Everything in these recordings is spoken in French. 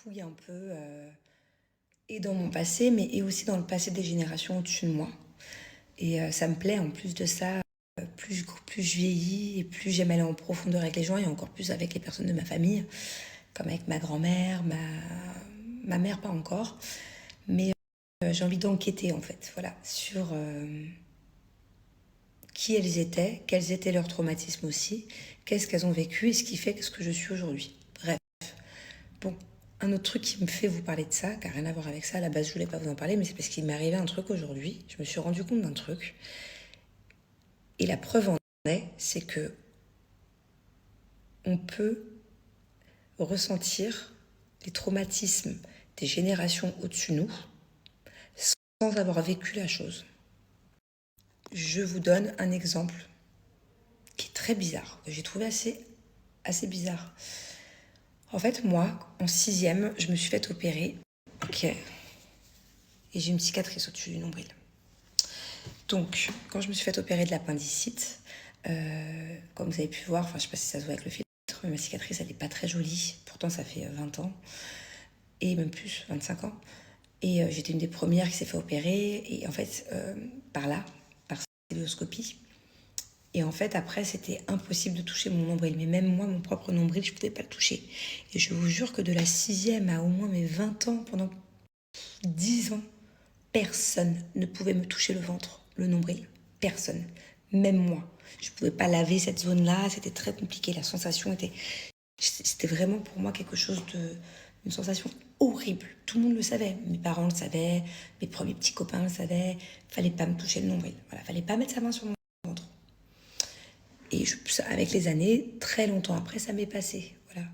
fouille un peu, et dans mon passé, mais et aussi dans le passé des générations au-dessus de moi. Et ça me plaît en plus de ça, plus je vieillis et plus j'aime aller en profondeur avec les gens et encore plus avec les personnes de ma famille, comme avec ma grand-mère, ma mère pas encore, mais j'ai envie d'enquêter en fait, voilà, sur qui elles étaient, quels étaient leurs traumatismes aussi, qu'est-ce qu'elles ont vécu et ce qui fait ce que je suis aujourd'hui. Bref. Bon, un autre truc qui me fait vous parler de ça, qui n'a rien à voir avec ça, à la base je voulais pas vous en parler, mais c'est parce qu'il m'est arrivé un truc aujourd'hui, je me suis rendu compte d'un truc, et la preuve en est, c'est que on peut ressentir les traumatismes des générations au-dessus de nous sans avoir vécu la chose. Je vous donne un exemple qui est très bizarre, que j'ai trouvé assez bizarre. En fait, moi, en 6e, je me suis fait opérer. Ok. Et j'ai une cicatrice au-dessus du nombril. Donc, quand je me suis fait opérer de l'appendicite, comme vous avez pu voir, enfin, je sais pas si ça se voit avec le filtre, mais ma cicatrice, elle n'est pas très jolie. Pourtant, ça fait 20 ans. Et même plus, 25 ans. Et j'étais une des premières qui s'est fait opérer. Et en fait, par célioscopie. Et en fait, après, c'était impossible de toucher mon nombril. Mais même moi, mon propre nombril, je ne pouvais pas le toucher. Et je vous jure que de la 6e à au moins mes 20 ans, pendant 10 ans, personne ne pouvait me toucher le ventre, le nombril. Personne. Même moi. Je ne pouvais pas laver cette zone-là. C'était très compliqué. La sensation était... C'était vraiment pour moi quelque chose une sensation horrible. Tout le monde le savait. Mes parents le savaient. Mes premiers petits copains le savaient. Fallait pas me toucher le nombril. Voilà. Fallait pas mettre sa main sur mon ventre. Et avec les années, très longtemps après, ça m'est passé. Voilà.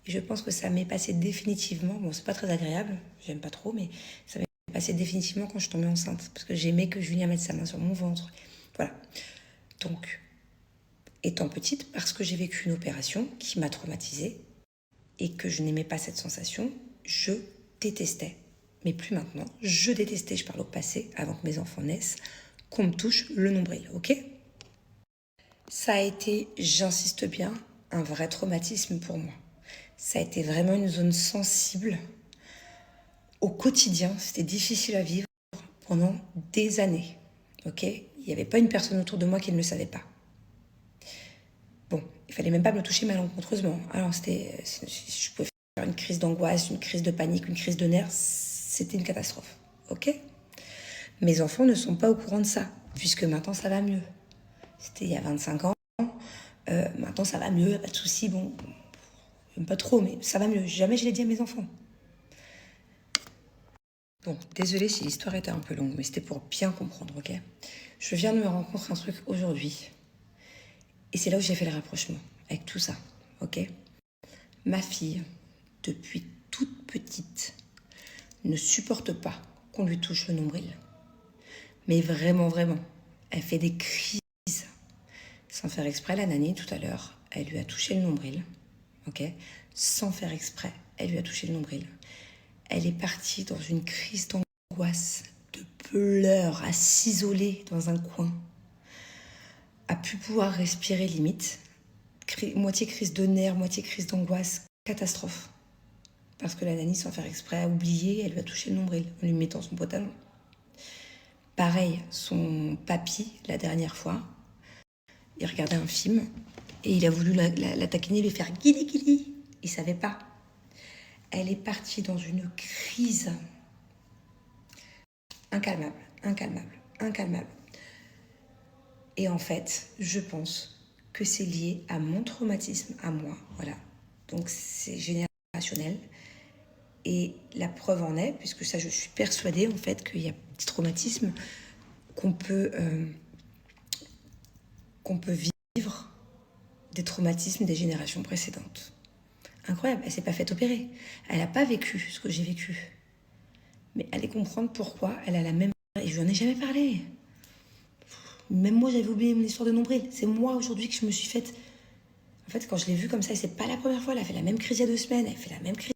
Et je pense que ça m'est passé définitivement. Bon, c'est pas très agréable. J'aime pas trop, mais ça m'est passé définitivement quand je suis tombée enceinte. Parce que j'aimais que Julien mette sa main sur mon ventre. Voilà. Donc, étant petite, parce que j'ai vécu une opération qui m'a traumatisée et que je n'aimais pas cette sensation, je détestais. Mais plus maintenant. Je détestais, je parle au passé, avant que mes enfants naissent, qu'on me touche le nombril, ok ? Ça a été, j'insiste bien, un vrai traumatisme pour moi. Ça a été vraiment une zone sensible. Au quotidien, c'était difficile à vivre pendant des années, ok ? Il n'y avait pas une personne autour de moi qui ne le savait pas. Bon, il fallait même pas me le toucher malencontreusement. Alors je pouvais faire une crise d'angoisse, une crise de panique, une crise de nerfs, c'était une catastrophe, ok ? Mes enfants ne sont pas au courant de ça, puisque maintenant ça va mieux. C'était il y a 25 ans, maintenant ça va mieux, il n'y a pas de souci, bon, j'aime pas trop, mais ça va mieux. Jamais je l'ai dit à mes enfants. Bon, désolée si l'histoire était un peu longue, mais c'était pour bien comprendre, ok ? Je viens de me rendre compte d'un truc aujourd'hui. Et c'est là où j'ai fait le rapprochement avec tout ça, ok ? Ma fille, depuis toute petite, ne supporte pas qu'on lui touche le nombril. Mais vraiment, vraiment. Elle fait des crises. Sans faire exprès, la nanny, tout à l'heure, elle lui a touché le nombril, ok ? Sans faire exprès, elle lui a touché le nombril. Elle est partie dans une crise d'angoisse, de pleurs, à s'isoler dans un coin, à plus pouvoir respirer limite, moitié crise de nerfs, moitié crise d'angoisse, catastrophe. Parce que la nanny, sans faire exprès, a oublié, elle lui a touché le nombril en lui mettant son pantalon. Pareil, son papy, la dernière fois, il regardait un film et il a voulu la taquiner, lui faire guili guili. Il savait pas. Elle est partie dans une crise incalmable, incalmable, incalmable. Et en fait, je pense que c'est lié à mon traumatisme, à moi, voilà. Donc c'est générationnel. Et la preuve en est, puisque ça, je suis persuadée en fait qu'il y a des traumatismes qu'on peut vivre, des traumatismes des générations précédentes. Incroyable, elle s'est pas faite opérer. Elle n'a pas vécu ce que j'ai vécu. Mais allez comprendre pourquoi elle a la même... Et je lui en ai jamais parlé. Même moi, j'avais oublié mon histoire de nombril. C'est moi, aujourd'hui, que je me suis faite... En fait, quand je l'ai vue comme ça, et c'est pas la première fois, elle a fait la même crise il y a 2 semaines, elle fait la même crise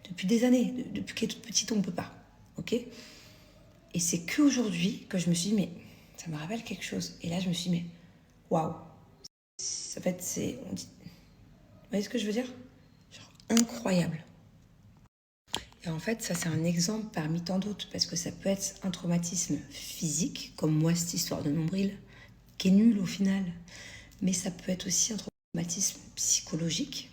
depuis des années. Depuis qu'elle est toute petite, on ne peut pas. Ok ? Et c'est qu'aujourd'hui que je me suis dit, mais ça me rappelle quelque chose. Et là, je me suis dit, mais waouh. En fait, c'est... Vous voyez ce que je veux dire ? Genre incroyable. Et en fait, ça c'est un exemple parmi tant d'autres, parce que ça peut être un traumatisme physique, comme moi cette histoire de nombril, qui est nulle au final, mais ça peut être aussi un traumatisme psychologique.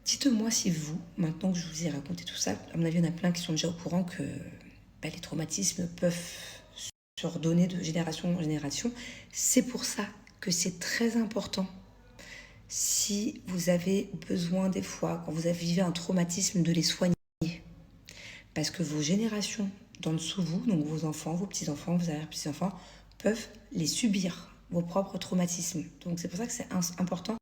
Dites-moi si vous, maintenant que je vous ai raconté tout ça, à mon avis il y en a plein qui sont déjà au courant que les traumatismes peuvent se redonner de génération en génération. C'est pour ça que c'est très important, si vous avez besoin des fois, quand vous avez vécu un traumatisme, de les soigner. Parce que vos générations d'en dessous de vous, donc vos enfants, vos petits-enfants, vos arrière-petits-enfants, peuvent les subir, vos propres traumatismes. Donc c'est pour ça que c'est important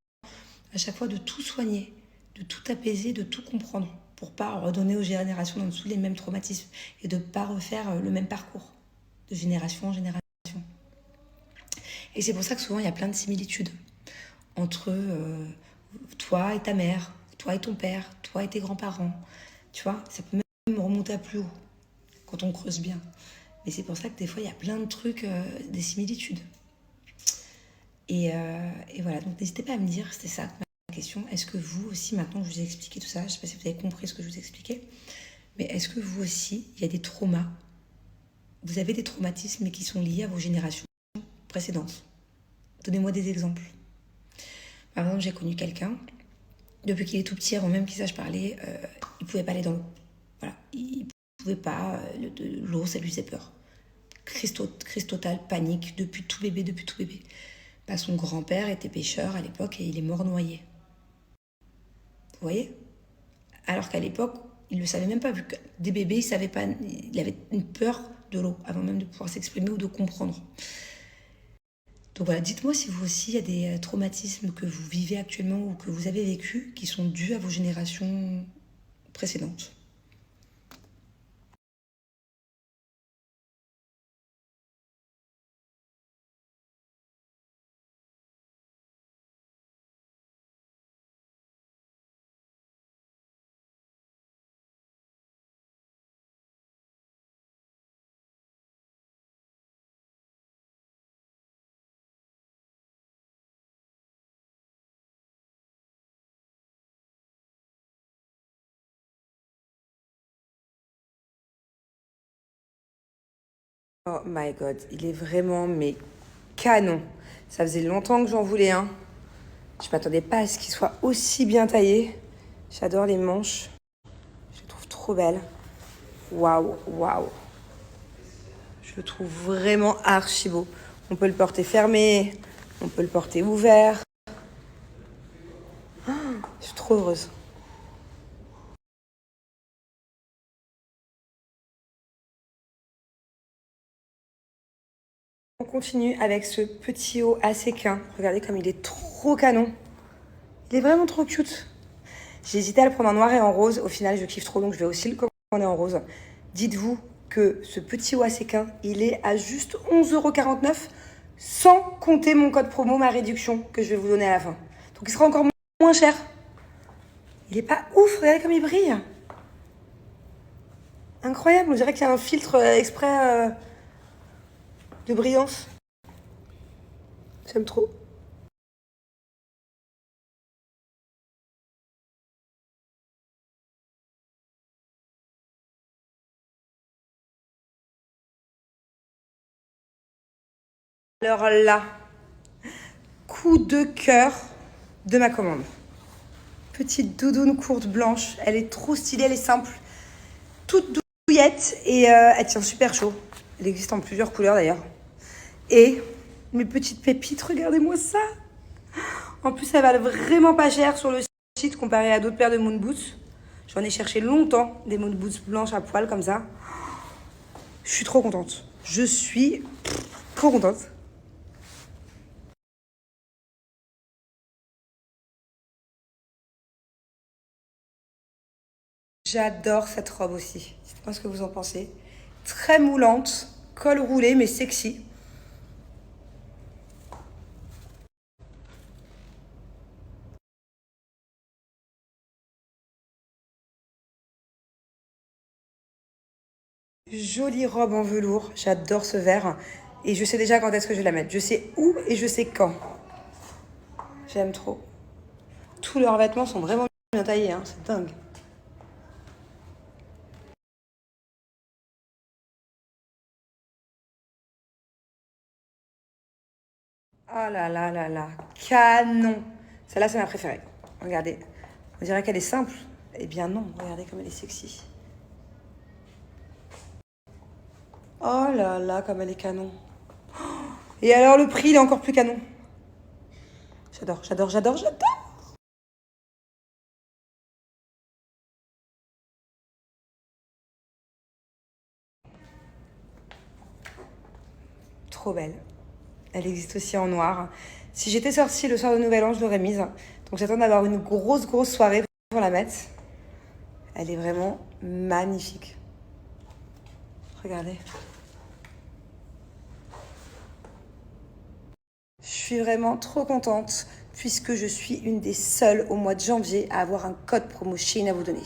à chaque fois de tout soigner, de tout apaiser, de tout comprendre, pour pas redonner aux générations d'en dessous les mêmes traumatismes et de pas refaire le même parcours de génération en génération. Et c'est pour ça que souvent il y a plein de similitudes entre toi et ta mère, toi et ton père, toi et tes grands-parents. Tu vois, ça peut même remonter à plus haut quand on creuse bien. Mais c'est pour ça que des fois il y a plein de trucs, des similitudes. Et voilà, donc n'hésitez pas à me dire, c'était ça ma question. Est-ce que vous aussi, maintenant que je vous ai expliqué tout ça, je ne sais pas si vous avez compris ce que je vous ai expliqué, mais est-ce que vous aussi, il y a des traumas, vous avez des traumatismes mais qui sont liés à vos générations précédentes? Donnez-moi des exemples. Par exemple, j'ai connu quelqu'un, depuis qu'il est tout petit, avant même qu'il sache parler, il ne pouvait pas aller dans l'eau. Voilà, il ne pouvait pas, l'eau, ça lui faisait peur. Crise totale, panique, depuis tout bébé. Son grand-père était pêcheur à l'époque et il est mort noyé. Vous voyez? Alors qu'à l'époque, il ne le savait même pas, vu que des bébés, il savait pas, il avait une peur de l'eau, avant même de pouvoir s'exprimer ou de comprendre. Donc voilà, dites-moi si vous aussi, il y a des traumatismes que vous vivez actuellement ou que vous avez vécu qui sont dus à vos générations précédentes. Oh my god, il est vraiment mais canon. Ça faisait longtemps que j'en voulais un. Je m'attendais pas à ce qu'il soit aussi bien taillé. J'adore les manches. Je le trouve trop belle. Waouh, waouh. Je le trouve vraiment archi beau. On peut le porter fermé, on peut le porter ouvert. Je suis trop heureuse. On continue avec ce petit haut à séquin. Regardez comme il est trop canon. Il est vraiment trop cute. J'ai hésité à le prendre en noir et en rose. Au final, je kiffe trop, donc je vais aussi le commander en rose. Dites-vous que ce petit haut à séquin, il est à juste 11,49 € sans compter mon code promo, ma réduction que je vais vous donner à la fin. Donc il sera encore moins cher. Il est pas ouf, regardez comme il brille. Incroyable, on dirait qu'il y a un filtre exprès de brillance. J'aime trop. Alors là, coup de cœur de ma commande. Petite doudoune courte blanche, elle est trop stylée, elle est simple, toute douillette et elle tient super chaud. Elle existe en plusieurs couleurs d'ailleurs. Et mes petites pépites, regardez-moi ça. En plus, ça valent vraiment pas cher sur le site comparé à d'autres paires de moon boots. J'en ai cherché longtemps, des moon boots blanches à poil comme ça. Je suis trop contente. Je suis trop contente. J'adore cette robe aussi. Dites-moi ce que vous en pensez. Très moulante, col roulé mais sexy. Jolie robe en velours. J'adore ce vert. Et je sais déjà quand est-ce que je vais la mettre. Je sais où et je sais quand. J'aime trop. Tous leurs vêtements sont vraiment bien taillés, hein. C'est dingue. Oh là là là là, canon. Celle-là, c'est ma préférée. Regardez, on dirait qu'elle est simple. Eh bien non, regardez comme elle est sexy. Oh là là, comme elle est canon. Et alors le prix, il est encore plus canon. J'adore, j'adore, j'adore, j'adore. Trop belle. Elle existe aussi en noir. Si j'étais sortie le soir de Nouvel An, je l'aurais mise. Donc j'attends d'avoir une grosse, grosse soirée pour la mettre. Elle est vraiment magnifique. Regardez. Je suis vraiment trop contente puisque je suis une des seules au mois de janvier à avoir un code promo Shein à vous donner.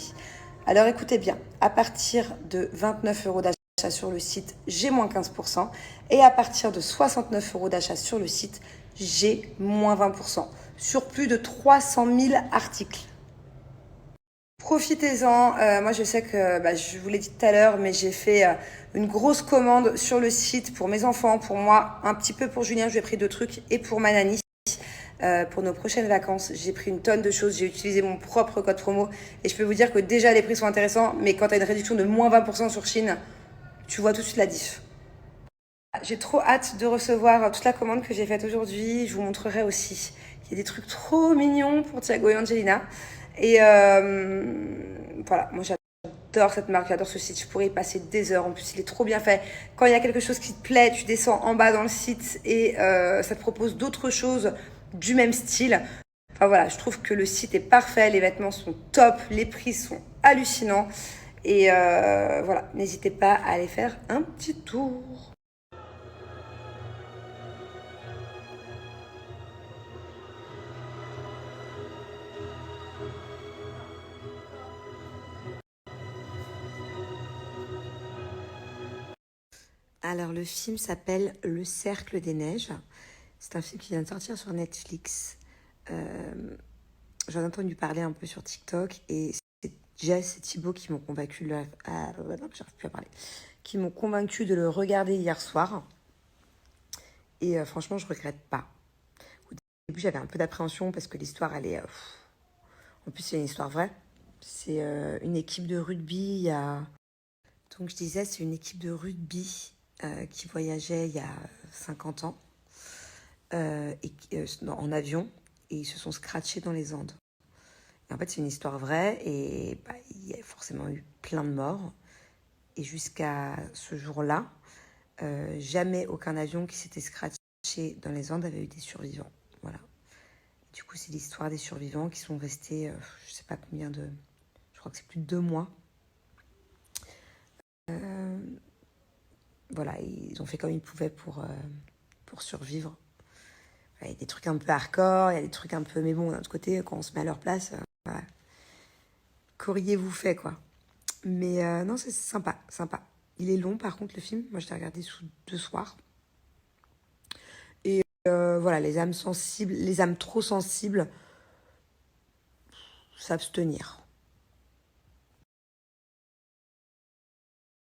Alors écoutez bien, à partir de 29 € d'achat sur le site, j'ai moins 15%. Et à partir de 69 € d'achat sur le site, j'ai moins 20%. Sur plus de 300 000 articles. Profitez-en. Moi, je sais que je vous l'ai dit tout à l'heure, mais j'ai fait une grosse commande sur le site pour mes enfants, pour moi, un petit peu pour Julien. Je lui ai pris 2 trucs et pour ma nanny. Pour nos prochaines vacances, j'ai pris une tonne de choses. J'ai utilisé mon propre code promo et je peux vous dire que déjà les prix sont intéressants, mais quand tu as une réduction de moins 20% sur Chine, tu vois tout de suite la diff. J'ai trop hâte de recevoir toute la commande que j'ai faite aujourd'hui. Je vous montrerai aussi. Il y a des trucs trop mignons pour Thiago et Angelina. Et voilà, moi j'adore cette marque, j'adore ce site. Je pourrais y passer des heures. En plus, il est trop bien fait. Quand il y a quelque chose qui te plaît, tu descends en bas dans le site et ça te propose d'autres choses du même style. Enfin voilà, je trouve que le site est parfait. Les vêtements sont top, les prix sont hallucinants. Et voilà, n'hésitez pas à aller faire un petit tour. Alors, le film s'appelle Le Cercle des Neiges. C'est un film qui vient de sortir sur Netflix. J'en ai entendu parler un peu sur TikTok et c'est Jess et Thibaut qui m'ont convaincu j'arrive plus à parler. Qui m'ont convaincu de le regarder hier soir. Et franchement, je regrette pas. Au début, j'avais un peu d'appréhension parce que l'histoire, elle est. En plus, c'est une histoire vraie. C'est une équipe de rugby. Donc, je disais, c'est une équipe de rugby qui voyageait il y a 50 ans en avion et ils se sont scratchés dans les Andes. Et en fait, c'est une histoire vraie et il y a forcément eu plein de morts. Et jusqu'à ce jour-là, jamais aucun avion qui s'était scratché dans les Andes avait eu des survivants. Voilà. Du coup, c'est l'histoire des survivants qui sont restés, je sais pas combien de... Je crois que c'est plus de 2 mois. Voilà, ils ont fait comme ils pouvaient pour survivre. Il y a des trucs un peu hardcore, il y a des trucs un peu... Mais bon, d'un autre côté, quand on se met à leur place, voilà, qu'auriez-vous fait, quoi. Mais non, c'est sympa, sympa. Il est long, par contre, le film. Moi, je l'ai regardé sous 2 soirs. Et voilà, les âmes sensibles, les âmes trop sensibles, s'abstenir.